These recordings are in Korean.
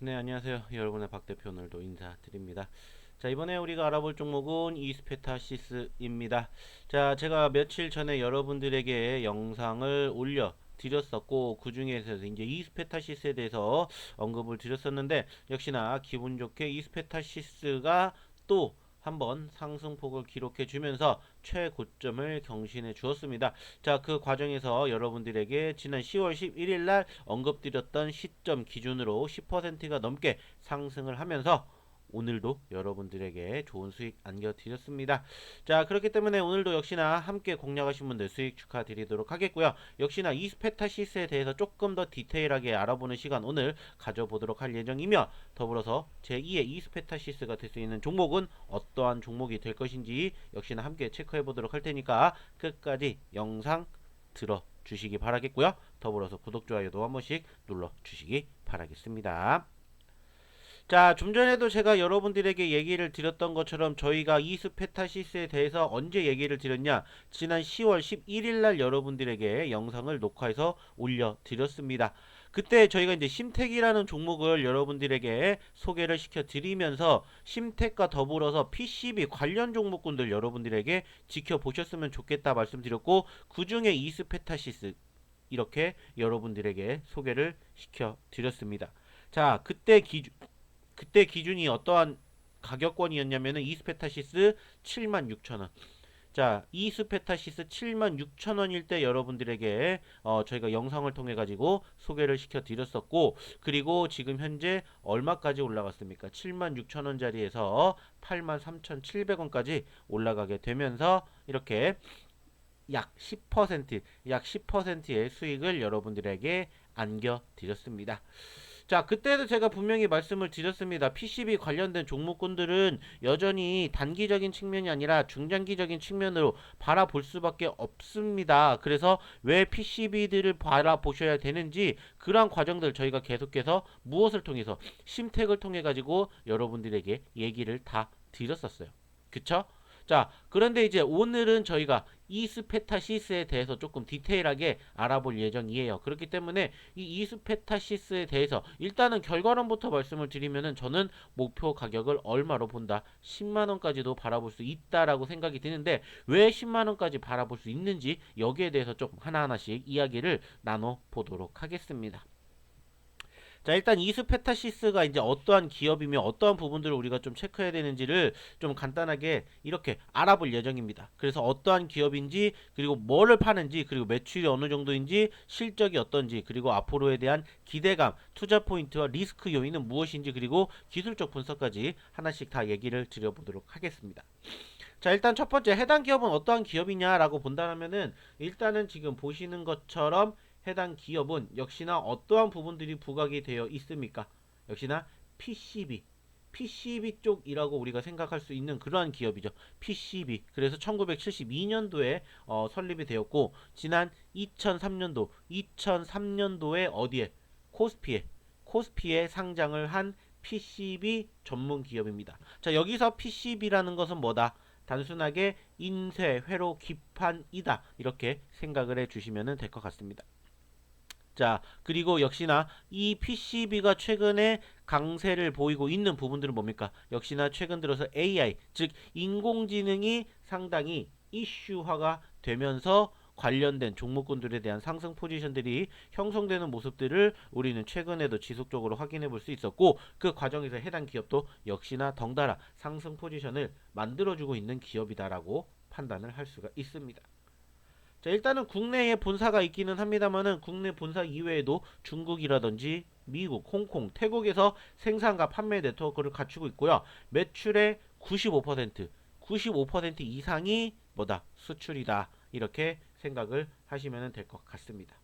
네, 안녕하세요. 여러분의 박 대표 오늘도 인사드립니다. 자, 이번에 우리가 알아볼 종목은 이스페타시스입니다. 자, 제가 며칠 전에 여러분들에게 영상을 올려 드렸었고 그 중에서 이제 이스페타시스에 대해서 언급을 드렸었는데 역시나 기분 좋게 이스페타시스가 또 한번 상승폭을 기록해 주면서 최고점을 경신해 주었습니다. 자, 그 과정에서 여러분들에게 지난 10월 11일 날 언급드렸던 시점 기준으로 10%가 넘게 상승을 하면서 오늘도 여러분들에게 좋은 수익 안겨드렸습니다. 자, 그렇기 때문에 오늘도 역시나 함께 공략하신 분들 수익 축하드리도록 하겠고요. 역시나 이스페타시스에 대해서 조금 더 디테일하게 알아보는 시간 오늘 가져보도록 할 예정이며 더불어서 제2의 이스페타시스가 될 수 있는 종목은 어떠한 종목이 될 것인지 역시나 함께 체크해 보도록 할 테니까 끝까지 영상 들어 주시기 바라겠고요. 더불어서 구독, 좋아요도 한 번씩 눌러 주시기 바라겠습니다. 자, 좀 전에도 제가 여러분들에게 얘기를 드렸던 것처럼 저희가 이스페타시스에 대해서 언제 얘기를 드렸냐? 지난 10월 11일 날 여러분들에게 영상을 녹화해서 올려드렸습니다. 그때 저희가 이제 심택이라는 종목을 여러분들에게 소개를 시켜드리면서 심택과 더불어서 PCB 관련 종목군들 여러분들에게 지켜보셨으면 좋겠다 말씀드렸고 그 중에 이스페타시스 이렇게 여러분들에게 소개를 시켜드렸습니다. 자, 그때 기준이 어떠한 가격권이었냐면은 이스페타시스 76,000원. 자, 이스페타시스 76,000원일 때 여러분들에게 저희가 영상을 통해 가지고 소개를 시켜 드렸었고 그리고 지금 현재 얼마까지 올라갔습니까? 76,000원짜리에서 83,700원까지 올라가게 되면서 이렇게 약 10%의 수익을 여러분들에게 안겨 드렸습니다. 자, 그때도 제가 분명히 말씀을 드렸습니다. PCB 관련된 종목군들은 여전히 단기적인 측면이 아니라 중장기적인 측면으로 바라볼 수밖에 없습니다. 그래서 왜 PCB들을 바라보셔야 되는지 그러한 과정들 저희가 계속해서 무엇을 통해서 심택을 통해 가지고 여러분들에게 얘기를 다 드렸었어요. 그쵸? 자, 그런데 이제 오늘은 저희가 이스페타시스에 대해서 조금 디테일하게 알아볼 예정이에요. 그렇기 때문에 이 이스페타시스에 대해서 일단은 결과론부터 말씀을 드리면은 저는 목표 가격을 얼마로 본다? 10만원까지도 바라볼 수 있다라고 생각이 드는데 왜 10만원까지 바라볼 수 있는지 여기에 대해서 좀 하나하나씩 이야기를 나눠보도록 하겠습니다. 자, 일단 이스페타시스가 이제 어떠한 기업이며 어떠한 부분들을 우리가 좀 체크해야 되는지를 좀 간단하게 이렇게 알아볼 예정입니다. 그래서 어떠한 기업인지 그리고 뭐를 파는지 그리고 매출이 어느 정도인지 실적이 어떤지 그리고 앞으로에 대한 기대감, 투자 포인트와 리스크 요인은 무엇인지 그리고 기술적 분석까지 하나씩 다 얘기를 드려보도록 하겠습니다. 자, 일단 첫 번째 해당 기업은 어떠한 기업이냐라고 본다면은 일단은 지금 보시는 것처럼 해당 기업은 역시나 어떠한 부분들이 부각이 되어 있습니까? 역시나 PCB 쪽이라고 우리가 생각할 수 있는 그러한 기업이죠. PCB. 그래서 1972년도에 설립이 되었고 지난 2003년도에 어디에? 코스피에 상장을 한 PCB 전문 기업입니다. 자, 여기서 PCB라는 것은 뭐다? 단순하게 인쇄, 회로, 기판이다. 이렇게 생각을 해주시면 될 것 같습니다. 자, 그리고 역시나 이 PCB가 최근에 강세를 보이고 있는 부분들은 뭡니까? 역시나 최근 들어서 AI, 즉 인공지능이 상당히 이슈화가 되면서 관련된 종목군들에 대한 상승 포지션들이 형성되는 모습들을 우리는 최근에도 지속적으로 확인해 볼 수 있었고 그 과정에서 해당 기업도 역시나 덩달아 상승 포지션을 만들어주고 있는 기업이다라고 판단을 할 수가 있습니다. 자, 일단은 국내에 본사가 있기는 합니다만은 국내 본사 이외에도 중국이라든지 미국, 홍콩, 태국에서 생산과 판매 네트워크를 갖추고 있고요. 매출의 95% 이상이 뭐다? 수출이다. 이렇게 생각을 하시면 될 것 같습니다.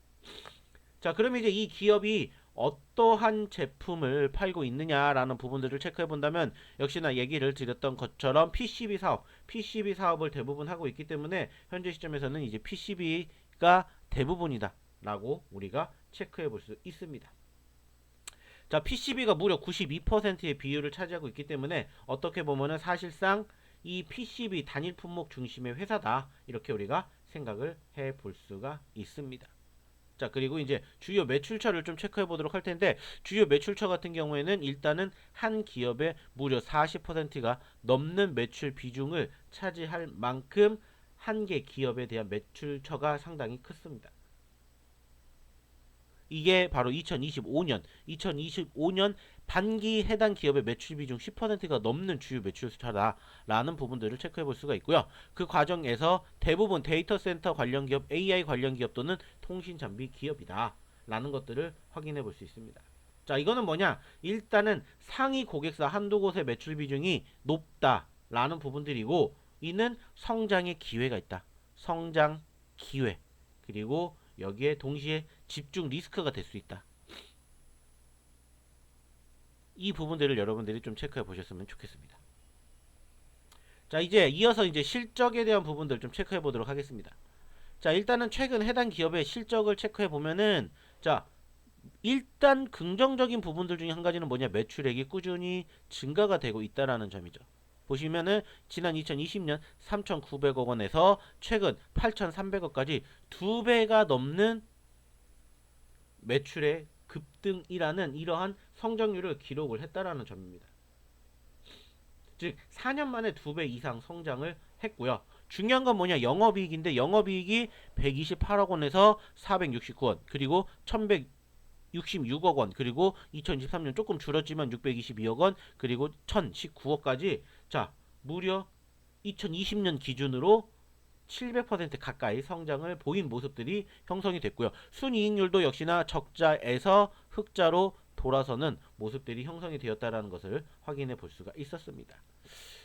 자, 그럼 이제 이 기업이 어떠한 제품을 팔고 있느냐라는 부분들을 체크해 본다면 역시나 얘기를 드렸던 것처럼 PCB 사업을 대부분 하고 있기 때문에 현재 시점에서는 이제 PCB가 대부분이다라고 우리가 체크해 볼 수 있습니다. 자, PCB가 무려 92%의 비율을 차지하고 있기 때문에 어떻게 보면은 사실상 이 PCB 단일 품목 중심의 회사다. 이렇게 우리가 생각을 해 볼 수가 있습니다. 자, 그리고 이제 주요 매출처를 좀 체크해 보도록 할 텐데, 주요 매출처 같은 경우에는 일단은 한 기업의 무려 40%가 넘는 매출 비중을 차지할 만큼 한 개 기업에 대한 매출처가 상당히 크습니다. 이게 바로 2025년 반기 해당 기업의 매출 비중 10%가 넘는 주요 매출처다라는 부분들을 체크해 볼 수가 있고요. 그 과정에서 대부분 데이터 센터 관련 기업, AI 관련 기업 또는 통신 장비 기업이다 라는 것들을 확인해 볼 수 있습니다. 자, 이거는 뭐냐? 일단은 상위 고객사 한두 곳의 매출 비중이 높다라는 부분들이고, 이는 성장의 기회가 있다. 성장 기회. 그리고 여기에 동시에 집중 리스크가 될 수 있다. 이 부분들을 여러분들이 좀 체크해 보셨으면 좋겠습니다. 자, 이제 이어서 이제 실적에 대한 부분들 좀 체크해 보도록 하겠습니다. 자, 일단은 최근 해당 기업의 실적을 체크해 보면은, 자, 일단 긍정적인 부분들 중에 한 가지는 뭐냐? 매출액이 꾸준히 증가가 되고 있다라는 점이죠. 보시면은 지난 2020년 3,900억 원에서 최근 8,300억까지 두 배가 넘는 매출의 급등이라는 이러한 성장률을 기록을 했다라는 점입니다. 즉 4년 만에 2배 이상 성장을 했고요. 중요한 건 뭐냐? 영업이익인데 영업이익이 128억 원에서 469원, 그리고 1166억 원, 그리고 2023년 조금 줄었지만 622억 원, 그리고 1019억까지, 자, 무려 2020년 기준으로 700% 가까이 성장을 보인 모습들이 형성이 됐고요. 순이익률도 역시나 적자에서 흑자로 돌아서는 모습들이 형성이 되었다는 것을 확인해 볼 수가 있었습니다.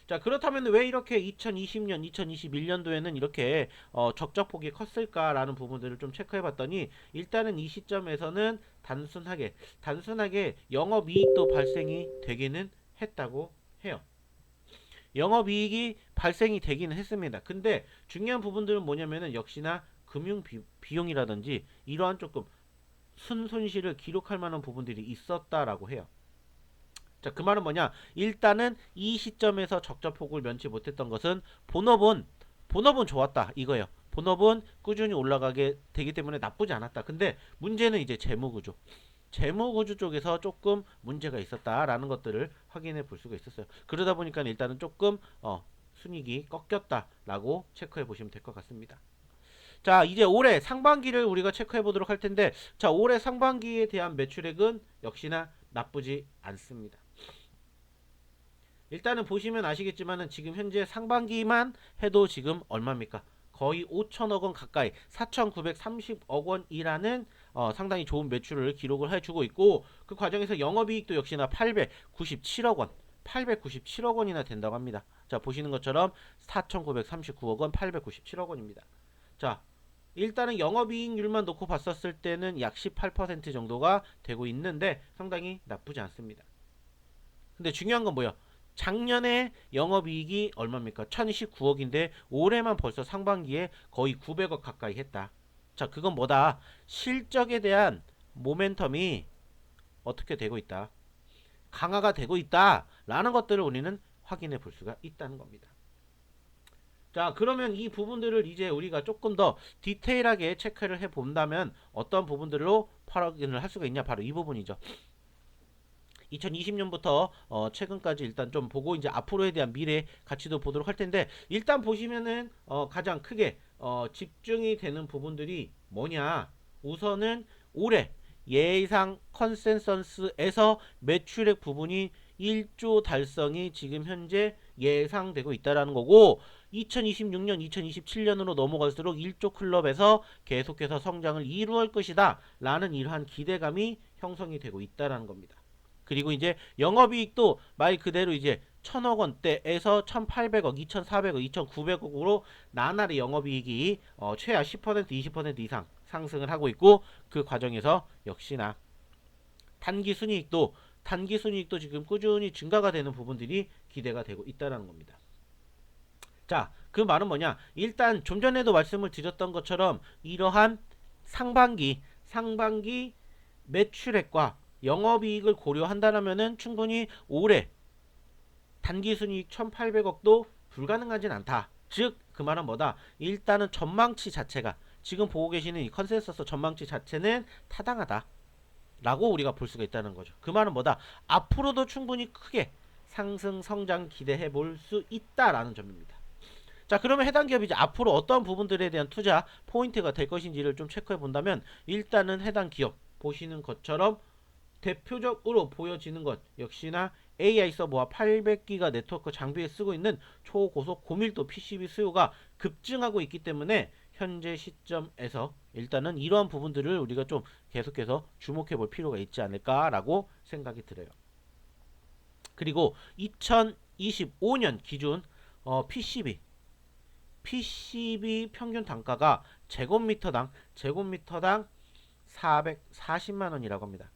자, 그렇다면 왜 이렇게 2020년, 2021년도에는 이렇게 적자폭이 컸을까라는 부분들을 좀 체크해 봤더니, 일단은 이 시점에서는 단순하게 영업이익도 발생이 되기는 했다고 해요. 영업이익이 발생이 되기는 했습니다. 근데 중요한 부분들은 뭐냐면은 역시나 금융 비용이라든지 이러한 조금 순손실을 기록할 만한 부분들이 있었다라고 해요. 자, 그 말은 뭐냐? 일단은 이 시점에서 적자폭을 면치 못했던 것은 본업은 좋았다 이거예요. 본업은 꾸준히 올라가게 되기 때문에 나쁘지 않았다. 근데 문제는 이제 재무구조 쪽에서 조금 문제가 있었다라는 것들을 확인해 볼 수가 있었어요. 그러다 보니까 일단은 조금 순이익이 꺾였다라고 체크해 보시면 될 것 같습니다. 자, 이제 올해 상반기를 우리가 체크해 보도록 할 텐데, 자, 올해 상반기에 대한 매출액은 역시나 나쁘지 않습니다. 일단은 보시면 아시겠지만은 지금 현재 상반기만 해도 지금 얼마입니까? 거의 5천억 원 가까이 4,930억 원이라는 상당히 좋은 매출을 기록을 해주고 있고, 그 과정에서 영업이익도 역시나 897억 원이나 된다고 합니다. 자, 보시는 것처럼 4,939억 원, 897억 원입니다. 자, 일단은 영업이익률만 놓고 봤었을 때는 약 18% 정도가 되고 있는데 상당히 나쁘지 않습니다. 근데 중요한 건 뭐야? 작년에 영업이익이 얼마입니까? 1019억인데 올해만 벌써 상반기에 거의 900억 가까이 했다. 자, 그건 뭐다? 실적에 대한 모멘텀이 어떻게 되고 있다? 강화가 되고 있다 라는 것들을 우리는 확인해 볼 수가 있다는 겁니다. 자, 그러면 이 부분들을 이제 우리가 조금 더 디테일하게 체크를 해 본다면 어떤 부분들로 확인을 할 수가 있냐? 바로 이 부분이죠. 2020년부터 최근까지 일단 좀 보고 이제 앞으로에 대한 미래 가치도 보도록 할 텐데, 일단 보시면은 가장 크게 집중이 되는 부분들이 뭐냐? 우선은 올해 예상 컨센서스에서 매출액 부분이 1조 달성이 지금 현재 예상되고 있다라는 거고, 2026년, 2027년으로 넘어갈수록 1조 클럽에서 계속해서 성장을 이루어갈 것이다 라는 이러한 기대감이 형성이 되고 있다라는 겁니다. 그리고 이제 영업이익도 말 그대로 이제 1000억 원대에서 1800억, 2400억, 2900억으로 나날이 영업이익이 최하 10%, 20% 이상 상승을 하고 있고, 그 과정에서 역시나 단기순이익도 지금 꾸준히 증가가 되는 부분들이 기대가 되고 있다는 겁니다. 자, 그 말은 뭐냐? 일단 좀 전에도 말씀을 드렸던 것처럼 이러한 상반기 매출액과 영업이익을 고려한다면은 충분히 올해 단기순이익 1800억도 불가능하진 않다. 즉 그 말은 뭐다? 일단은 전망치 자체가 지금 보고 계시는 이 컨센서스 전망치 자체는 타당하다 라고 우리가 볼 수가 있다는 거죠. 그 말은 뭐다? 앞으로도 충분히 크게 상승 성장 기대해 볼 수 있다라는 점입니다. 자, 그러면 해당 기업이 이제 앞으로 어떤 부분들에 대한 투자 포인트가 될 것인지를 좀 체크해 본다면, 일단은 해당 기업 보시는 것처럼 대표적으로 보여지는 것 역시나 AI 서버와 800기가 네트워크 장비에 쓰고 있는 초고속 고밀도 PCB 수요가 급증하고 있기 때문에 현재 시점에서 일단은 이러한 부분들을 우리가 좀 계속해서 주목해 볼 필요가 있지 않을까라고 생각이 들어요. 그리고 2025년 기준 PCB 평균 단가가 제곱미터당 440만 원이라고 합니다.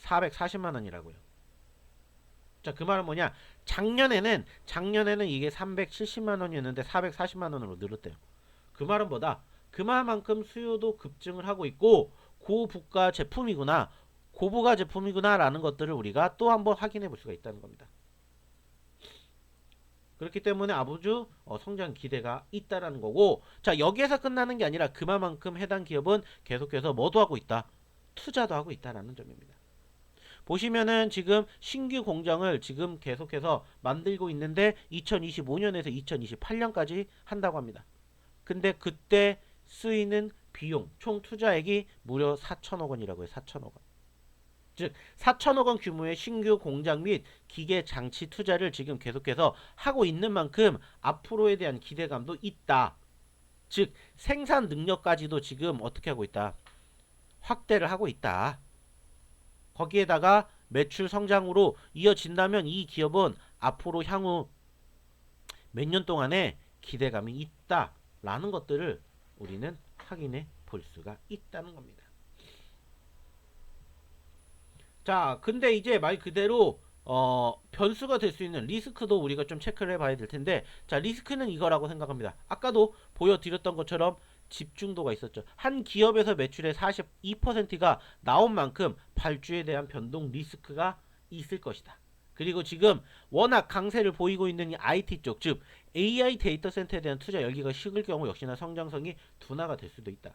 440만 원이라고요. 자, 그 말은 뭐냐? 작년에는 이게 370만 원이었는데 440만 원으로 늘었대요. 그 말은 뭐다? 그만큼 수요도 급증을 하고 있고 고부가 제품이구나, 고부가 제품이구나라는 것들을 우리가 또 한번 확인해 볼 수가 있다는 겁니다. 그렇기 때문에 아주 성장 기대가 있다라는 거고, 자, 여기에서 끝나는 게 아니라 그만큼 해당 기업은 계속해서 뭐도 하고 있다? 투자도 하고 있다라는 점입니다. 보시면은 지금 신규 공장을 지금 계속해서 만들고 있는데 2025년에서 2028년까지 한다고 합니다. 근데 그때 쓰이는 비용 총 투자액이 무려 4천억 원이라고 해요. 4천억 원. 즉 4천억 원 규모의 신규 공장 및 기계 장치 투자를 지금 계속해서 하고 있는 만큼 앞으로에 대한 기대감도 있다. 즉 생산 능력까지도 지금 어떻게 하고 있다? 확대를 하고 있다. 거기에다가 매출 성장으로 이어진다면 이 기업은 앞으로 향후 몇 년 동안에 기대감이 있다라는 것들을 우리는 확인해 볼 수가 있다는 겁니다. 자, 근데 이제 말 그대로 변수가 될 수 있는 리스크도 우리가 좀 체크를 해봐야 될 텐데, 자, 리스크는 이거라고 생각합니다. 아까도 보여드렸던 것처럼 집중도가 있었죠. 한 기업에서 매출의 42%가 나온 만큼 발주에 대한 변동 리스크가 있을 것이다. 그리고 지금 워낙 강세를 보이고 있는 이 IT 쪽, 즉 AI 데이터 센터에 대한 투자 열기가 식을 경우 역시나 성장성이 둔화가 될 수도 있다.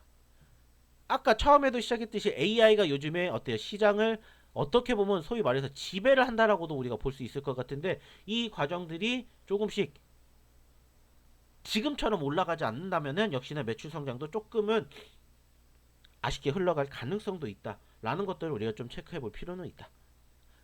아까 처음에도 시작했듯이 AI가 요즘에 어때요? 시장을 어떻게 보면 소위 말해서 지배를 한다라고도 우리가 볼 수 있을 것 같은데, 이 과정들이 조금씩 지금처럼 올라가지 않는다면은 역시나 매출 성장도 조금은 아쉽게 흘러갈 가능성도 있다라는 것들을 우리가 좀 체크해 볼 필요는 있다.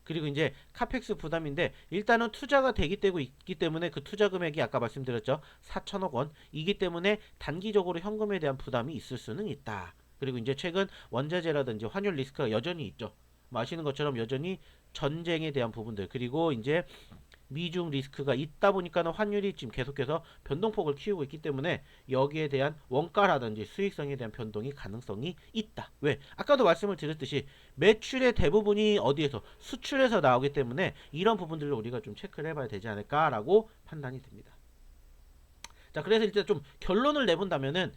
그리고 이제 카펙스 부담인데, 일단은 투자가 되기 있기 때문에 그 투자 금액이 아까 말씀드렸죠. 4천억 원이기 때문에 단기적으로 현금에 대한 부담이 있을 수는 있다. 그리고 이제 최근 원자재라든지 환율 리스크가 여전히 있죠. 아시는 것처럼 여전히 전쟁에 대한 부분들, 그리고 이제 미중 리스크가 있다 보니까는 환율이 지금 계속해서 변동폭을 키우고 있기 때문에 여기에 대한 원가라든지 수익성에 대한 변동이 가능성이 있다. 왜? 아까도 말씀을 드렸듯이 매출의 대부분이 어디에서? 수출에서 나오기 때문에 이런 부분들을 우리가 좀 체크를 해봐야 되지 않을까라고 판단이 됩니다. 자, 그래서 일단 좀 결론을 내본다면은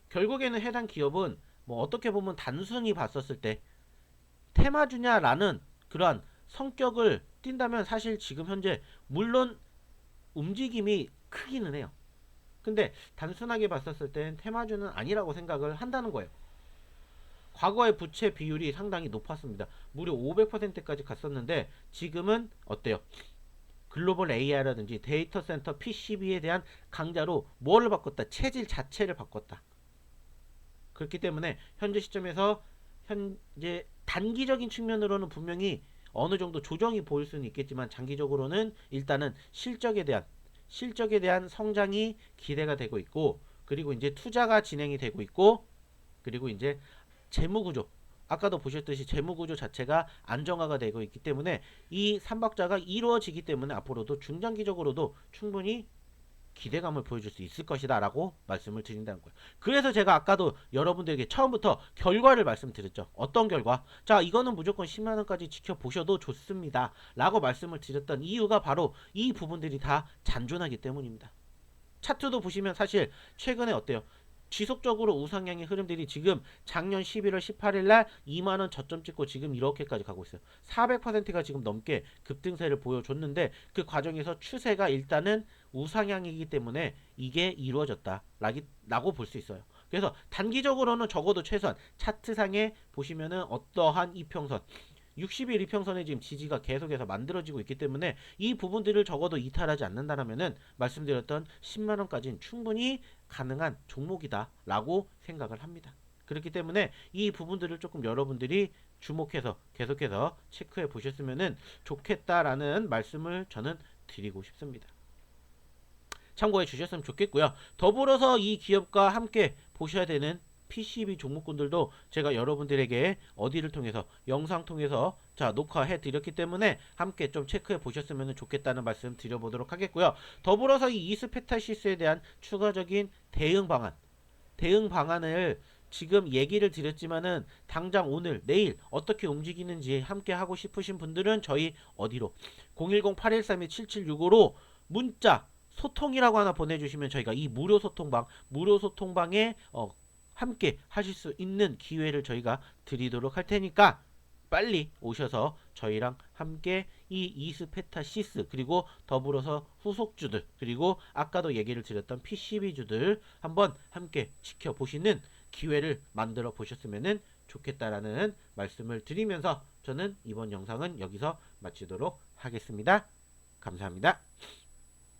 결국에는 해당 기업은 뭐 어떻게 보면 단순히 봤었을 때 테마주냐라는 그러한 성격을 띈다면 사실 지금 현재 물론 움직임이 크기는 해요. 근데 단순하게 봤었을 땐 테마주는 아니라고 생각을 한다는 거예요. 과거의 부채 비율이 상당히 높았습니다. 무려 500%까지 갔었는데 지금은 어때요? 글로벌 AI라든지 데이터 센터 PCB에 대한 강자로 뭐를 바꿨다? 체질 자체를 바꿨다. 그렇기 때문에 현재 시점에서 현재 단기적인 측면으로는 분명히 어느 정도 조정이 보일 수는 있겠지만 장기적으로는 일단은 실적에 대한 성장이 기대가 되고 있고, 그리고 이제 투자가 진행이 되고 있고, 그리고 이제 재무구조, 아까도 보셨듯이 재무구조 자체가 안정화가 되고 있기 때문에 이 삼박자가 이루어지기 때문에 앞으로도 중장기적으로도 충분히 기대감을 보여줄 수 있을 것이다 라고 말씀을 드린다는 거예요. 그래서 제가 아까도 여러분들에게 처음부터 결과를 말씀드렸죠. 어떤 결과? 자, 이거는 무조건 10만원까지 지켜보셔도 좋습니다 라고 말씀을 드렸던 이유가 바로 이 부분들이 다 잔존하기 때문입니다. 차트도 보시면 사실 최근에 어때요? 지속적으로 우상향의 흐름들이 지금 작년 11월 18일 날 2만 원 저점 찍고 지금 이렇게까지 가고 있어요. 400%가 지금 넘게 급등세를 보여줬는데 그 과정에서 추세가 일단은 우상향이기 때문에 이게 이루어졌다라고 볼 수 있어요. 그래서 단기적으로는 적어도 최소한 차트상에 보시면은 어떠한 이평선 60일 이평선에 지금 지지가 계속해서 만들어지고 있기 때문에 이 부분들을 적어도 이탈하지 않는다면은 말씀드렸던 10만원까지는 충분히 가능한 종목이다라고 생각을 합니다. 그렇기 때문에 이 부분들을 조금 여러분들이 주목해서 계속해서 체크해 보셨으면 좋겠다라는 말씀을 저는 드리고 싶습니다. 참고해 주셨으면 좋겠고요. 더불어서 이 기업과 함께 보셔야 되는 PCB 종목군들도 제가 여러분들에게 어디를 통해서 영상 통해서 자 녹화해 드렸기 때문에 함께 좀 체크해 보셨으면 좋겠다는 말씀 드려보도록 하겠고요. 더불어서 이 이스페타시스에 대한 추가적인 대응 방안을 지금 얘기를 드렸지만은 당장 오늘 내일 어떻게 움직이는지 함께 하고 싶으신 분들은 저희 어디로 010-8132-7765로 문자 소통이라고 하나 보내주시면 저희가 이 무료 소통방에 함께 하실 수 있는 기회를 저희가 드리도록 할 테니까 빨리 오셔서 저희랑 함께 이 이스페타시스 그리고 더불어서 후속주들 그리고 아까도 얘기를 드렸던 PCB주들 한번 함께 지켜보시는 기회를 만들어 보셨으면 좋겠다라는 말씀을 드리면서 저는 이번 영상은 여기서 마치도록 하겠습니다. 감사합니다.